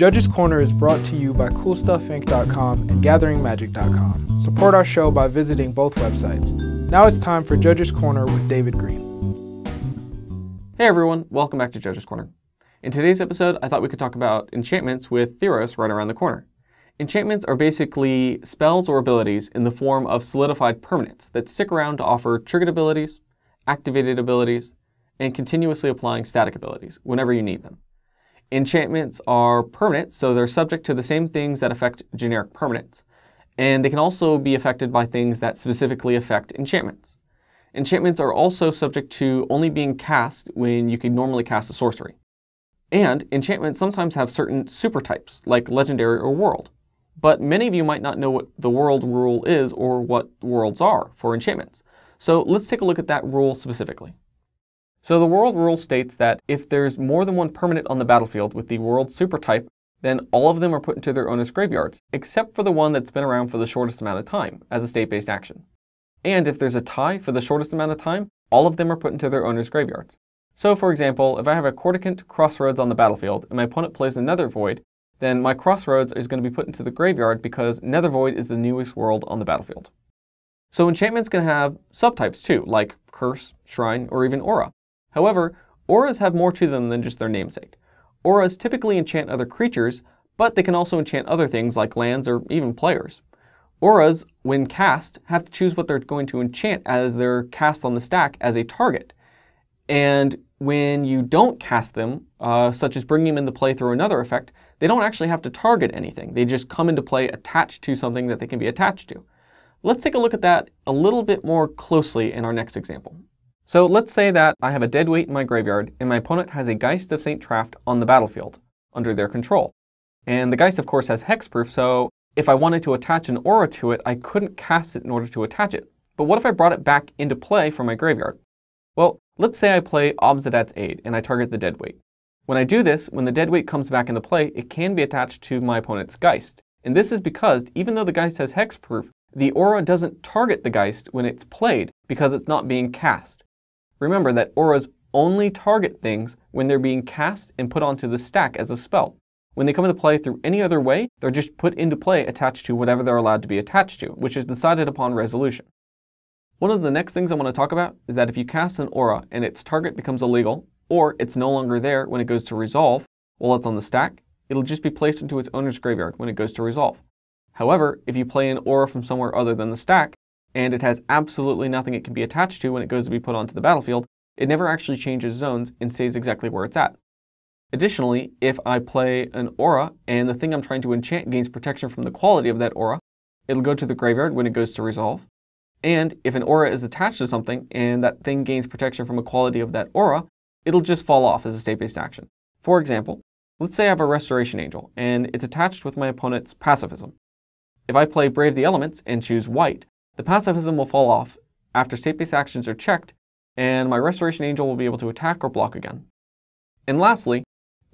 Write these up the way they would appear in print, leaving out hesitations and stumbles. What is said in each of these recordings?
Judges Corner is brought to you by CoolStuffInc.com and gatheringmagic.com. Support our show by visiting both websites. Now it's time for Judges Corner with David Green. Hey everyone, welcome back to Judges Corner. In today's episode, I thought we could talk about enchantments with Theros right around the corner. Enchantments are basically spells or abilities in the form of solidified permanents that stick around to offer triggered abilities, activated abilities, and continuously applying static abilities whenever you need them. Enchantments are permanent, so they're subject to the same things that affect generic permanents, and they can also be affected by things that specifically affect enchantments. Enchantments are also subject to only being cast when you can normally cast a sorcery. And enchantments sometimes have certain super types, like legendary or world. But many of you might not know what the world rule is or what worlds are for enchantments. So let's take a look at that rule specifically. So the world rule states that if there's more than one permanent on the battlefield with the world super type, then all of them are put into their owner's graveyards, except for the one that's been around for the shortest amount of time as a state-based action. And if there's a tie for the shortest amount of time, all of them are put into their owner's graveyards. So for example, if I have a Corticant Crossroads on the battlefield and my opponent plays a Nether Void, then my Crossroads is going to be put into the graveyard because Nether Void is the newest world on the battlefield. So enchantments can have subtypes too, like Curse, Shrine, or even Aura. However, auras have more to them than just their namesake. Auras typically enchant other creatures, but they can also enchant other things like lands or even players. Auras, when cast, have to choose what they're going to enchant as they're cast on the stack as a target. And when you don't cast them, such as bringing them into play through another effect, they don't actually have to target anything. They just come into play attached to something that they can be attached to. Let's take a look at that a little bit more closely in our next example. So let's say that I have a deadweight in my graveyard and my opponent has a Geist of St. Traft on the battlefield under their control. And the Geist of course has hexproof, so if I wanted to attach an aura to it, I couldn't cast it in order to attach it. But what if I brought it back into play from my graveyard? Well, let's say I play Obzedat's Aid and I target the deadweight. When I do this, when the deadweight comes back into play, it can be attached to my opponent's Geist. And this is because even though the Geist has hexproof, the aura doesn't target the Geist when it's played because it's not being cast. Remember that auras only target things when they're being cast and put onto the stack as a spell. When they come into play through any other way, they're just put into play attached to whatever they're allowed to be attached to, which is decided upon resolution. One of the next things I want to talk about is that if you cast an aura and its target becomes illegal, or it's no longer there when it goes to resolve while it's on the stack, it'll just be placed into its owner's graveyard when it goes to resolve. However, if you play an aura from somewhere other than the stack, and it has absolutely nothing it can be attached to when it goes to be put onto the battlefield, it never actually changes zones and stays exactly where it's at. Additionally, if I play an aura and the thing I'm trying to enchant gains protection from the quality of that aura, it'll go to the graveyard when it goes to resolve. And if an aura is attached to something and that thing gains protection from a quality of that aura, it'll just fall off as a state-based action. For example, let's say I have a Restoration Angel and it's attached with my opponent's Pacifism. If I play Brave the Elements and choose white, the Pacifism will fall off after state-based actions are checked, and my Restoration Angel will be able to attack or block again. And lastly,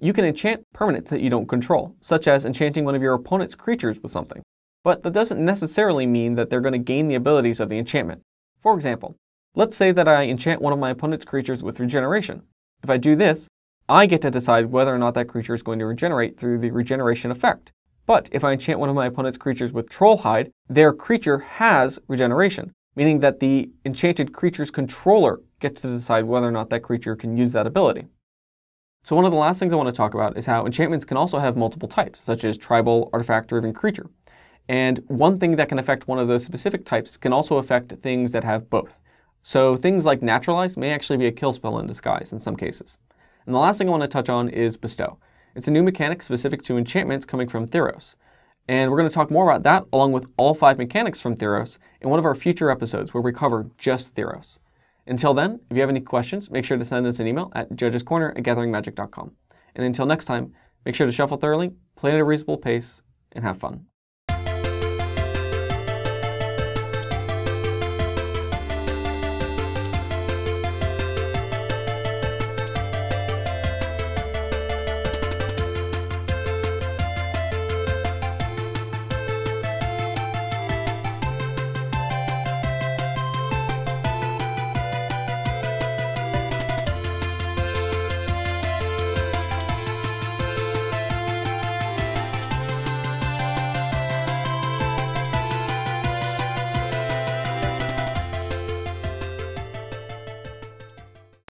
you can enchant permanents that you don't control, such as enchanting one of your opponent's creatures with something. But that doesn't necessarily mean that they're going to gain the abilities of the enchantment. For example, let's say that I enchant one of my opponent's creatures with regeneration. If I do this, I get to decide whether or not that creature is going to regenerate through the regeneration effect. But if I enchant one of my opponent's creatures with Trollhide, their creature has regeneration, meaning that the enchanted creature's controller gets to decide whether or not that creature can use that ability. So one of the last things I want to talk about is how enchantments can also have multiple types, such as tribal, artifact, or even creature. And one thing that can affect one of those specific types can also affect things that have both. So things like Naturalize may actually be a kill spell in disguise in some cases. And the last thing I want to touch on is Bestow. It's a new mechanic specific to enchantments coming from Theros. And we're going to talk more about that along with all 5 mechanics from Theros in one of our future episodes where we cover just Theros. Until then, if you have any questions, make sure to send us an email at judgescorner@gatheringmagic.com. And until next time, make sure to shuffle thoroughly, play at a reasonable pace, and have fun.